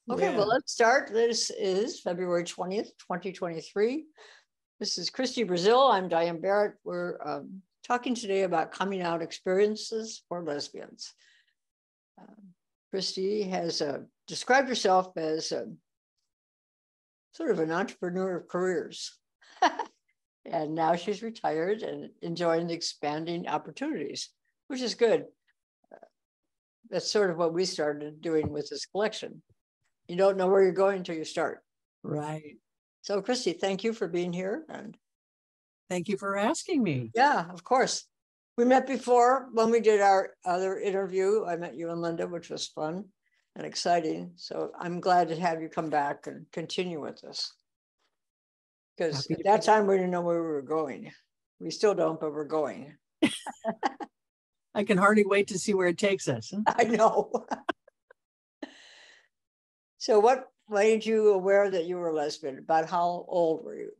Okay, Yeah. well, let's start. This is February 20th, 2023. This is Christie Braziel. I'm Diane Barrett. We're talking today about coming out experiences for lesbians. Christie has described herself as sort of an entrepreneur of careers. And now she's retired and enjoying the expanding opportunities, which is good. That's sort of what we started doing with this collection. You don't know where you're going until you start. Right. So, Christie, thank you for being here. And thank you for asking me. Yeah, of course. We met before when we did our other interview. I met you and Linda, which was fun and exciting. So I'm glad to have you come back and continue with this. Because at that time, we didn't know where we were going. We still don't, but we're going. I can hardly wait to see where it takes us. Huh? I know. So what made you aware that you were a lesbian? About how old were you?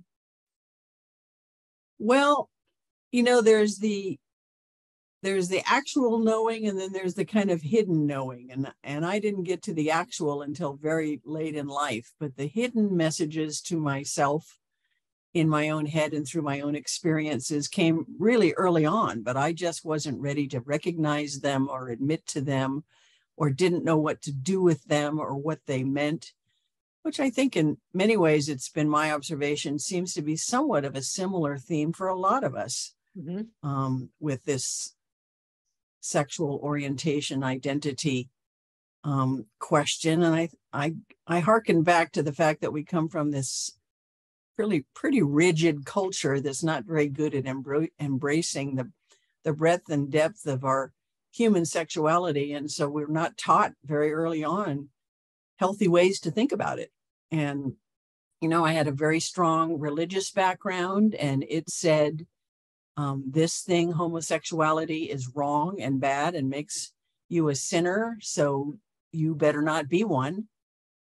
Well, you know, there's the actual knowing, and then there's the kind of hidden knowing. And I didn't get to the actual until very late in life, but the hidden messages to myself in my own head and through my own experiences came really early on, but I just wasn't ready to recognize them or admit to them, or didn't know what to do with them or what they meant, which I think in many ways, it's been my observation, seems to be somewhat of a similar theme for a lot of us with this sexual orientation identity question. And I hearken back to the fact that we come from this really pretty rigid culture that's not very good at embracing the breadth and depth of our human sexuality. And so we're not taught very early on healthy ways to think about it. And, you know, I had a very strong religious background, and it said, this thing, homosexuality, is wrong and bad and makes you a sinner. So you better not be one.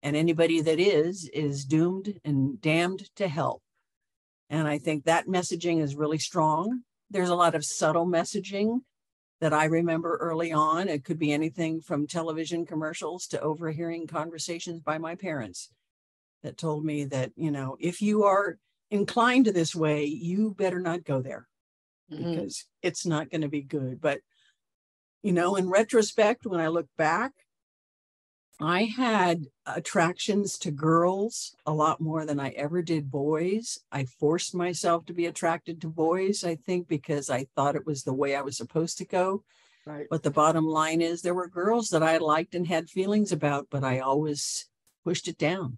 And anybody that is doomed and damned to hell. And I think that messaging is really strong. There's a lot of subtle messaging that I remember early on. It could be anything from television commercials to overhearing conversations by my parents that told me that, you know, if you are inclined to this way, you better not go there because it's not going to be good. But, you know, in retrospect, when I look back, I had attractions to girls a lot more than I ever did boys. I forced myself to be attracted to boys, I think, because I thought it was the way I was supposed to go. Right. But the bottom line is there were girls that I liked and had feelings about, but I always pushed it down.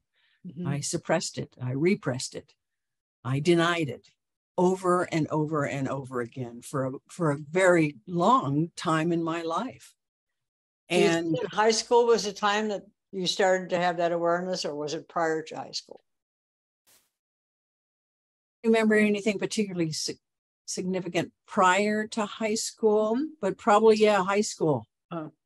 I suppressed it. I repressed it. I denied it over and over and over again for a very long time in my life. And high school was the time that you started to have that awareness, or was it prior to high school? Remember anything particularly significant prior to high school, but probably, high school.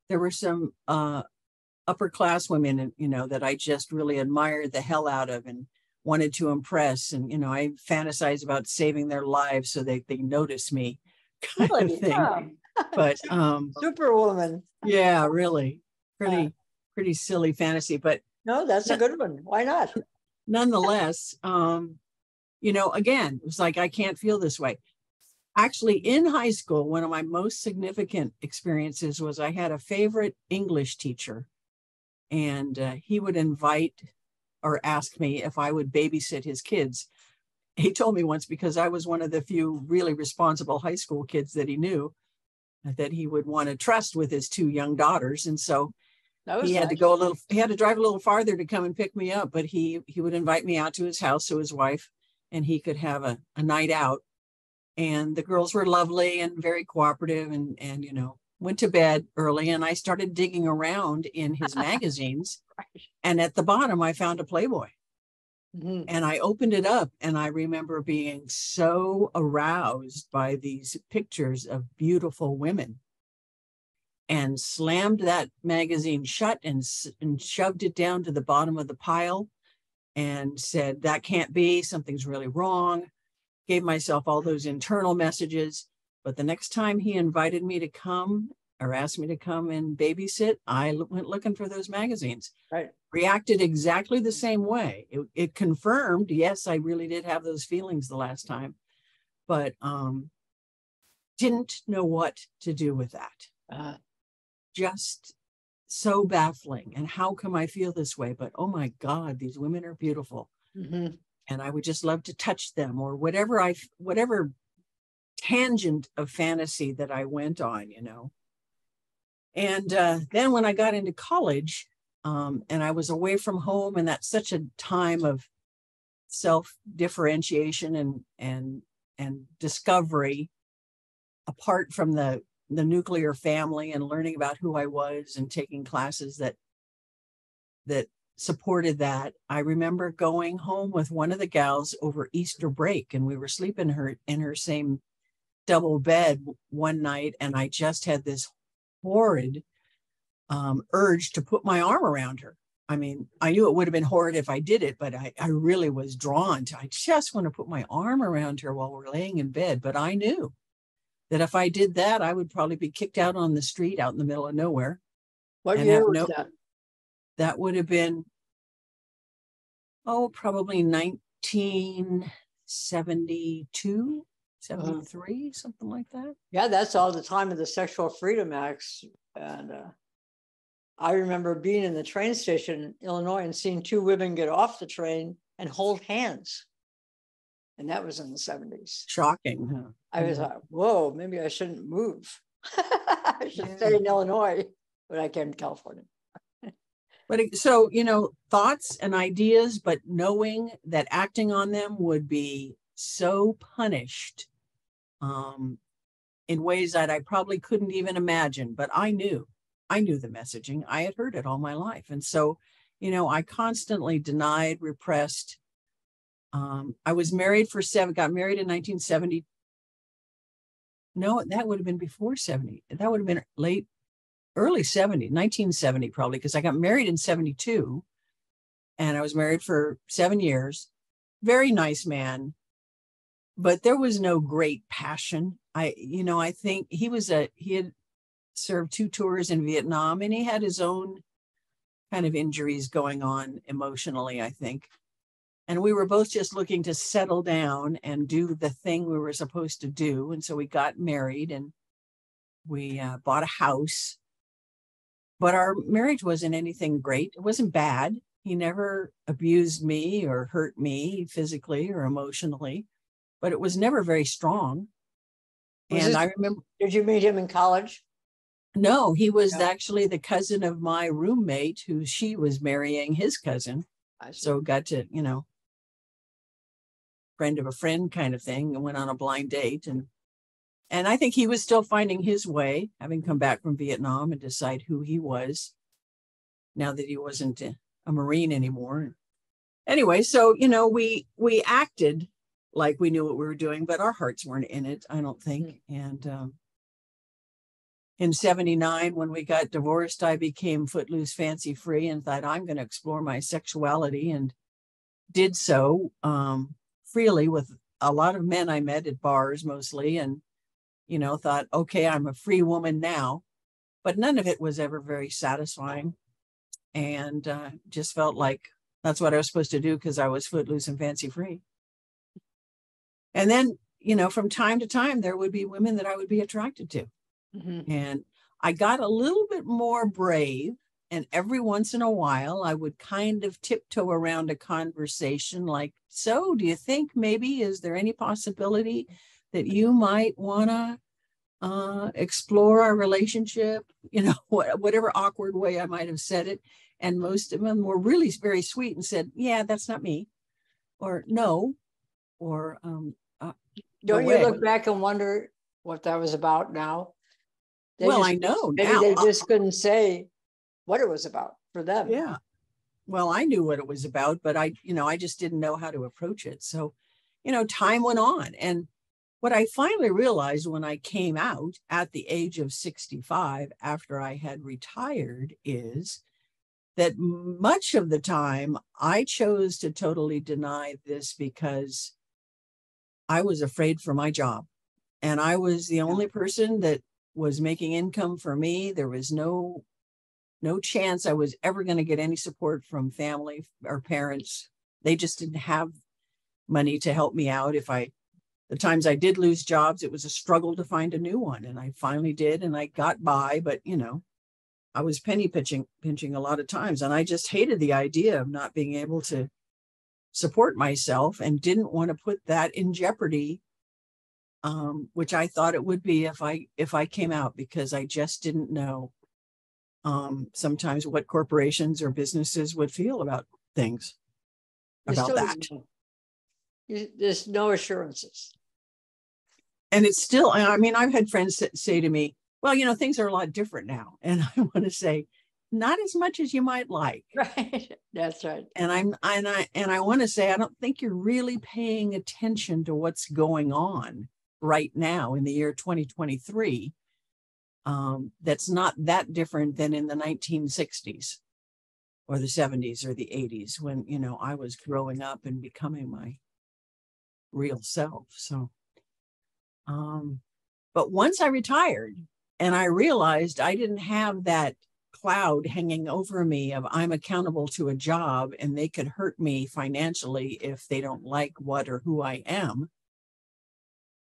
There were some upper class women, you know, that I just really admired the hell out of and wanted to impress. And, you know, I fantasized about saving their lives so they notice me kind of thing. Yeah. But Superwoman. Yeah, really. Pretty silly fantasy. But no, that's a good one. Why not? Nonetheless, you know, again, it was like, I can't feel this way. Actually, in high school, one of my most significant experiences was I had a favorite English teacher, and he would invite or ask me if I would babysit his kids. He told me once, because I was one of the few really responsible high school kids that he knew, that he would want to trust with his two young daughters. And so he had to drive a little farther to come and pick me up, but he would invite me out to his house so his wife and he could have a night out. And the girls were lovely and very cooperative, and you know, went to bed early, and I started digging around in his magazines. And at the bottom, I found a Playboy. And I opened it up, and I remember being so aroused by these pictures of beautiful women, and slammed that magazine shut and shoved it down to the bottom of the pile and said, that can't be, something's really wrong. Gave myself all those internal messages. But the next time he invited me to come or asked me to come and babysit, I went looking for those magazines. Right. Reacted exactly the same way. It confirmed, yes, I really did have those feelings the last time, but didn't know what to do with that. Just so baffling. And how come I feel this way? But oh my God, these women are beautiful. Mm-hmm. And I would just love to touch them, or whatever tangent of fantasy that I went on, you know. And then when I got into college, and I was away from home, and that's such a time of self-differentiation and discovery, apart from the nuclear family, and learning about who I was and taking classes that supported that. I remember going home with one of the gals over Easter break, and we were sleeping in her same double bed one night, and I just had this horrid urge to put my arm around her. I mean, I knew it would have been horrid if I did it, but I really was drawn to, I just want to put my arm around her while we're laying in bed. But I knew that if I did that, I would probably be kicked out on the street out in the middle of nowhere. What year was that? That would have been, probably 1972, 73, something like that. Yeah, that's all the time of the Sexual Freedom Acts. And I remember being in the train station in Illinois and seeing two women get off the train and hold hands. And that was in the 70s. Shocking, huh? I was like, whoa, maybe I shouldn't move. I should stay in Illinois, but I came to California. But so, you know, thoughts and ideas, but knowing that acting on them would be so punished in ways that I probably couldn't even imagine. But I knew the messaging. I had heard it all my life. And so, you know, I constantly denied, repressed. I was married got married in 1970. No, that would have been before 70. That would have been early 70, 1970 probably, because I got married in 72, and I was married for 7 years. Very nice man, but there was no great passion. I think he had served 2 tours in Vietnam, and he had his own kind of injuries going on emotionally, I think. And we were both just looking to settle down and do the thing we were supposed to do. And so we got married, and we bought a house. But our marriage wasn't anything great. It wasn't bad. He never abused me or hurt me physically or emotionally, but it was never very strong. I remember. Did you meet him in college? No, he was actually the cousin of my roommate, who she was marrying his cousin. So got to, you know, friend of a friend kind of thing, and went on a blind date. And I think he was still finding his way, having come back from Vietnam, and decide who he was now that he wasn't a Marine anymore. Anyway, so, you know, we acted like we knew what we were doing, but our hearts weren't in it, I don't think. And in 79, when we got divorced, I became footloose, fancy free, and thought, I'm going to explore my sexuality, and did so freely with a lot of men I met at bars mostly, and, you know, thought, okay, I'm a free woman now. But none of it was ever very satisfying. And just felt like that's what I was supposed to do because I was footloose and fancy free. And then, you know, from time to time, there would be women that I would be attracted to. Mm-hmm. And I got a little bit more brave. And every once in a while, I would kind of tiptoe around a conversation like, so do you think maybe, is there any possibility that you might want to explore our relationship? You know, whatever awkward way I might have said it. And most of them were really very sweet and said, yeah, that's not me. Or no. Or don't you look back and wonder what that was about now? I know maybe now. They just couldn't say what it was about for them. Yeah. Well, I knew what it was about, but I just didn't know how to approach it. So, you know, time went on. And what I finally realized when I came out at the age of 65, after I had retired, is that much of the time I chose to totally deny this because I was afraid for my job. And I was the only person that was making income for me. There was no chance I was ever going to get any support from family or parents. They just didn't have money to help me out. The times I did lose jobs, it was a struggle to find a new one. And I finally did, and I got by, but I was penny pinching a lot of times. And I just hated the idea of not being able to support myself and didn't want to put that in jeopardy, which I thought it would be if I came out, because I just didn't know sometimes what corporations or businesses would feel about things, about that. There's no assurances. And it's still, I mean, I've had friends say to me, well, things are a lot different now. And I want to say, not as much as you might like. Right. That's right. And I want to say, I don't think you're really paying attention to what's going on right now in the year 2023. That's not that different than in the 1960s or the 70s or the 80s when, I was growing up and becoming my real self. So, but once I retired and I realized I didn't have that cloud hanging over me of I'm accountable to a job and they could hurt me financially if they don't like what or who I am,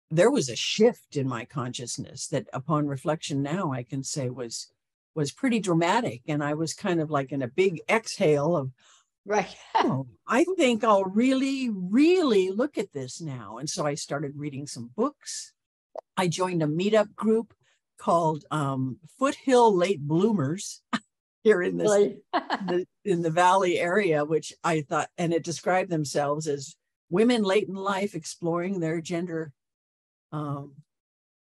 there was a shift in my consciousness that upon reflection now I can say was pretty dramatic. And I was kind of like in a big exhale of, right. Oh, I think I'll really, really look at this now. And so I started reading some books. I joined a meetup group called Foothill Late Bloomers here in this in the Valley area, which I thought, and it described themselves as women late in life exploring their gender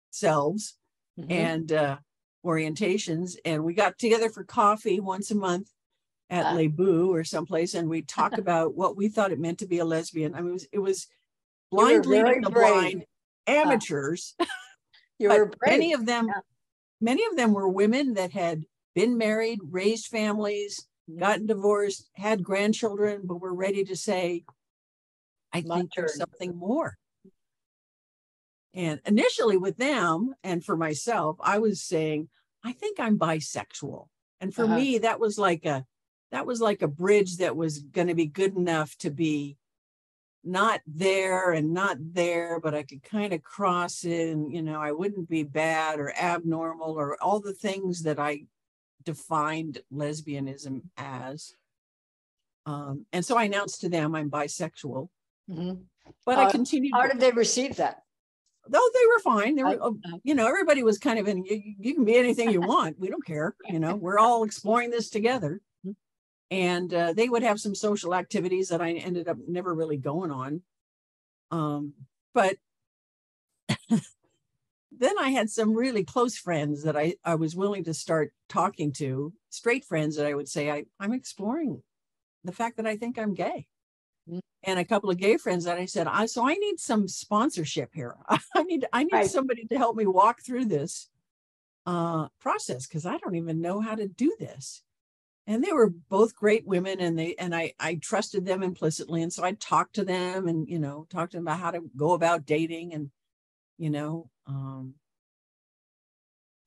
selves and orientations. And we got together for coffee once a month at Le Bou or someplace, and we talk about what we thought it meant to be a lesbian. I mean, it was blind leading the blind, amateurs. You were brave. Many of them were women that had been married, raised families, gotten divorced, had grandchildren, but were ready to say, I think there's something more. And initially with them and for myself, I was saying, I think I'm bisexual. And for me, that was like a bridge that was going to be good enough to be not there and not there, but I could kind of cross it and, I wouldn't be bad or abnormal or all the things that I defined lesbianism as. And so I announced to them I'm bisexual, but I continued. How did they receive that? Oh, they were fine. They were, everybody was kind of in, you can be anything you want. We don't care. We're all exploring this together. And they would have some social activities that I ended up never really going on. But then I had some really close friends that I was willing to start talking to, straight friends that I would say, I'm exploring the fact that I think I'm gay. And a couple of gay friends that I said, so I need some sponsorship here. I need somebody to help me walk through this process because I don't even know how to do this. And they were both great women, and I trusted them implicitly. And so I talked to them and, talked to them about how to go about dating and,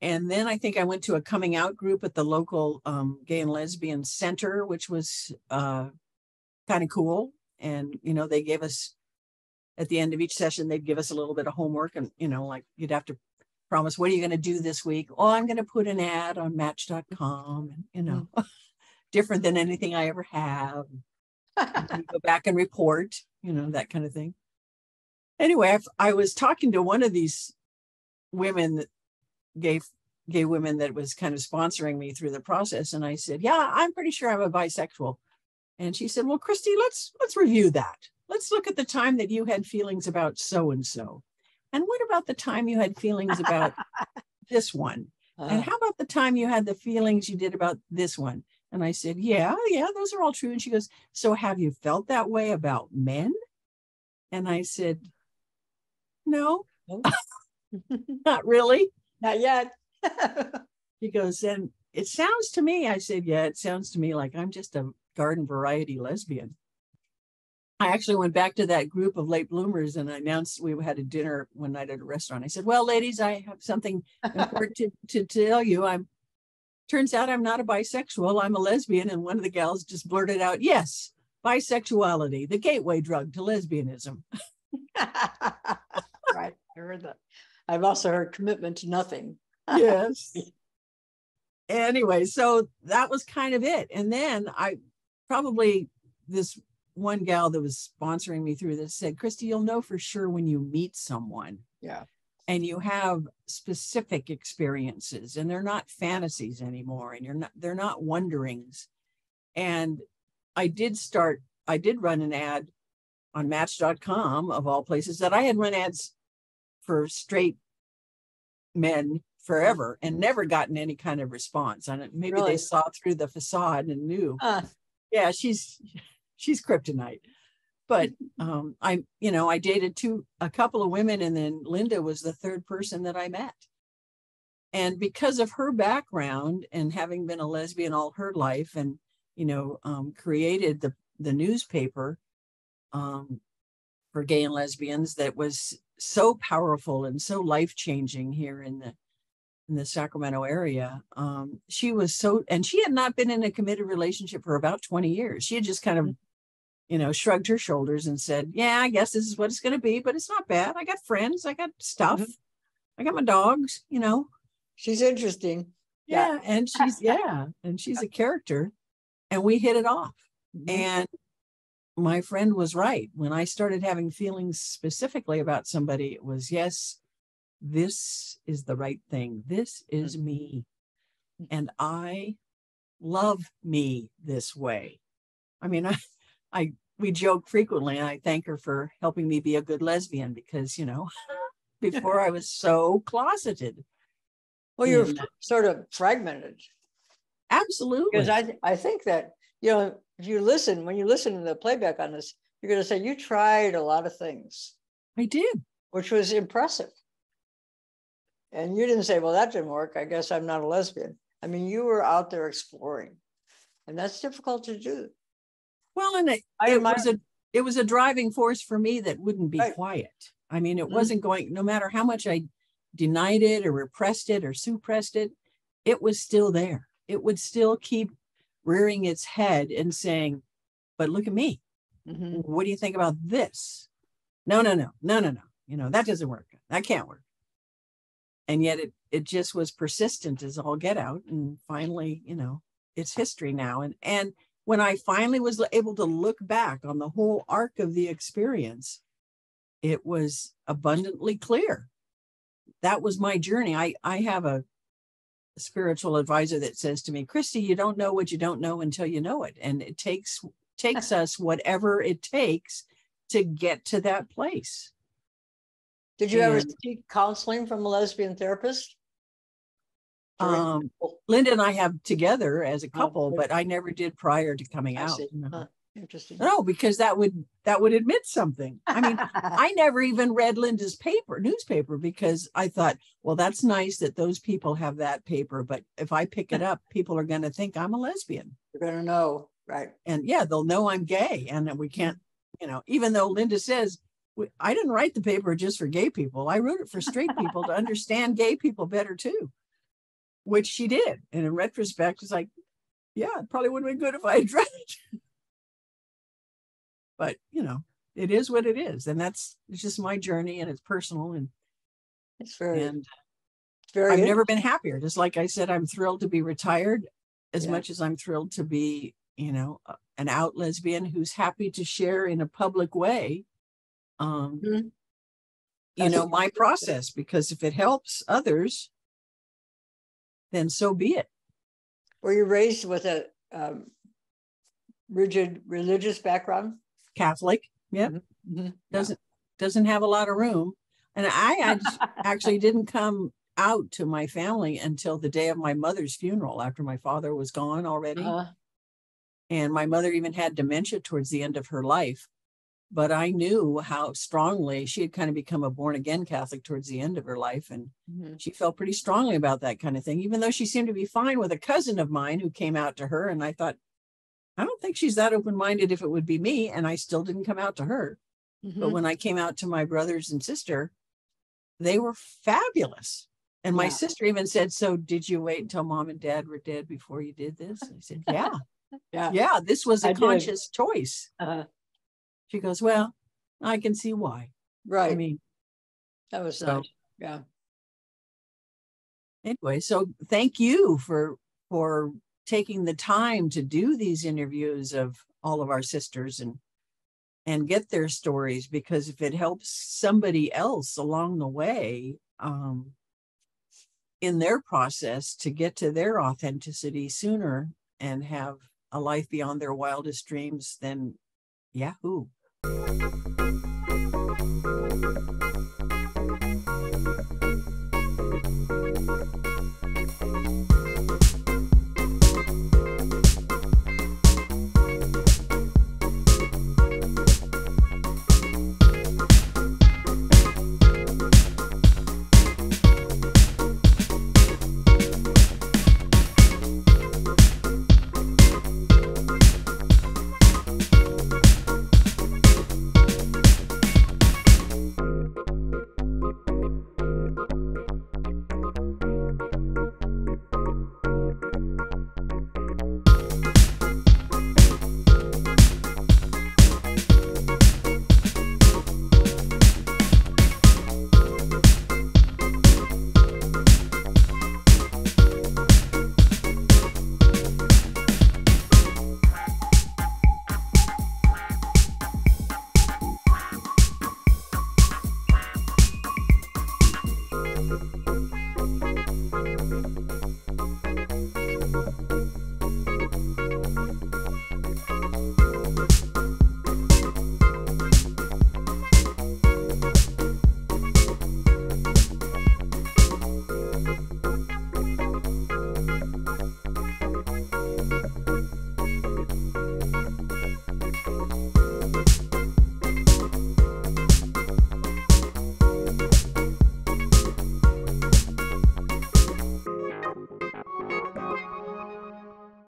and then I think I went to a coming out group at the local gay and lesbian center, which was kind of cool. And, they gave us at the end of each session, they'd give us a little bit of homework and, like you'd have to promise, what are you going to do this week? Oh, I'm going to put an ad on Match.com and, different than anything I ever have. Go back and report, that kind of thing. Anyway, I was talking to one of these women, gay women that was kind of sponsoring me through the process. And I said, yeah, I'm pretty sure I'm a bisexual. And she said, well, Christie, let's review that. Let's look at the time that you had feelings about so-and-so. And what about the time you had feelings about this one? And how about the time you had the feelings you did about this one? And I said, yeah, those are all true. And she goes, so have you felt that way about men? And I said, no, not really. Not yet. She goes, and it sounds to me, I said, yeah, it sounds to me like I'm just a garden variety lesbian. I actually went back to that group of late bloomers and I announced, we had a dinner one night at a restaurant. I said, well, ladies, I have something important to tell you. Turns out I'm not a bisexual, I'm a lesbian. And one of the gals just blurted out, yes, bisexuality, the gateway drug to lesbianism. Right, I heard that. I've also heard commitment to nothing. Yes. Anyway, so that was kind of it. And then this one gal that was sponsoring me through this said, Christie, you'll know for sure when you meet someone. Yeah. And you have specific experiences and they're not fantasies anymore. And they're not wonderings. And I did run an ad on Match.com of all places that I had run ads for straight men forever and never gotten any kind of response. And maybe Really? They saw through the facade and knew, yeah, she's kryptonite. But I dated a couple of women, and then Linda was the third person that I met. And because of her background and having been a lesbian all her life, and created the newspaper for gay and lesbians that was so powerful and so life-changing here in the Sacramento area. She had not been in a committed relationship for about 20 years. She had just kind of shrugged her shoulders and said, yeah, I guess this is what it's going to be, but it's not bad. I got friends, I got stuff. I got my dogs, She's interesting. Yeah. And she's a character, and we hit it off. And my friend was right. When I started having feelings specifically about somebody, it was, yes, this is the right thing. This is me. And I love me this way. I mean, we joke frequently, and I thank her for helping me be a good lesbian because, before I was so closeted. Well, you're sort of fragmented. Absolutely. Because I think that, if when you listen to the playback on this, you're going to say you tried a lot of things. I did. Which was impressive. And you didn't say, well, that didn't work. I guess I'm not a lesbian. I mean, you were out there exploring, and that's difficult to do. Well, and it was a driving force for me that wouldn't be quiet. I mean, it wasn't going, no matter how much I denied it or repressed it or suppressed it, it was still there. It would still keep rearing its head and saying, but look at me. What do you think about this? No. That doesn't work. That can't work. And yet it just was persistent as all get out. And finally, it's history now. And when I finally was able to look back on the whole arc of the experience, it was abundantly clear. That was my journey. I have a spiritual advisor that says to me, Christie, you don't know what you don't know until you know it. And it takes us whatever it takes to get to that place. Did you ever seek counseling from a lesbian therapist? Linda and I have together as a couple, but I never did prior to coming out. Interesting. No, because that would admit something. I mean, I never even read Linda's newspaper, because I thought, well, that's nice that those people have that paper, but if I pick it up, people are going to think I'm a lesbian. They're going to know, right? And yeah, they'll know I'm gay, and we can't, even though Linda says, I didn't write the paper just for gay people. I wrote it for straight people to understand gay people better too, which she did. And in retrospect, it's like, yeah, it probably would have been good if I had read it. But, it is what it is. And it's just my journey, and it's personal. And I've never been happier. Just like I said, I'm thrilled to be retired as much as I'm thrilled to be, an out lesbian who's happy to share in a public way, my process, because if it helps others, then so be it. Were you raised with a rigid religious background? Catholic, yep. Doesn't have a lot of room. And I actually didn't come out to my family until the day of my mother's funeral, after my father was gone already. And my mother even had dementia towards the end of her life. But I knew how strongly she had kind of become a born-again Catholic towards the end of her life. And she felt pretty strongly about that kind of thing, even though she seemed to be fine with a cousin of mine who came out to her. And I thought, I don't think she's that open-minded if it would be me, and I still didn't come out to her. Mm-hmm. But when I came out to my brothers and sister, they were fabulous. And my sister even said, so did you wait until mom and dad were dead before you did this? I said, yeah. Yeah, this was a conscious choice. She goes, well, I can see why. Right. I mean, that was nice. Yeah. Anyway, so thank you for taking the time to do these interviews of all of our sisters and get their stories, because if it helps somebody else along the way in their process to get to their authenticity sooner and have a life beyond their wildest dreams, then yahoo.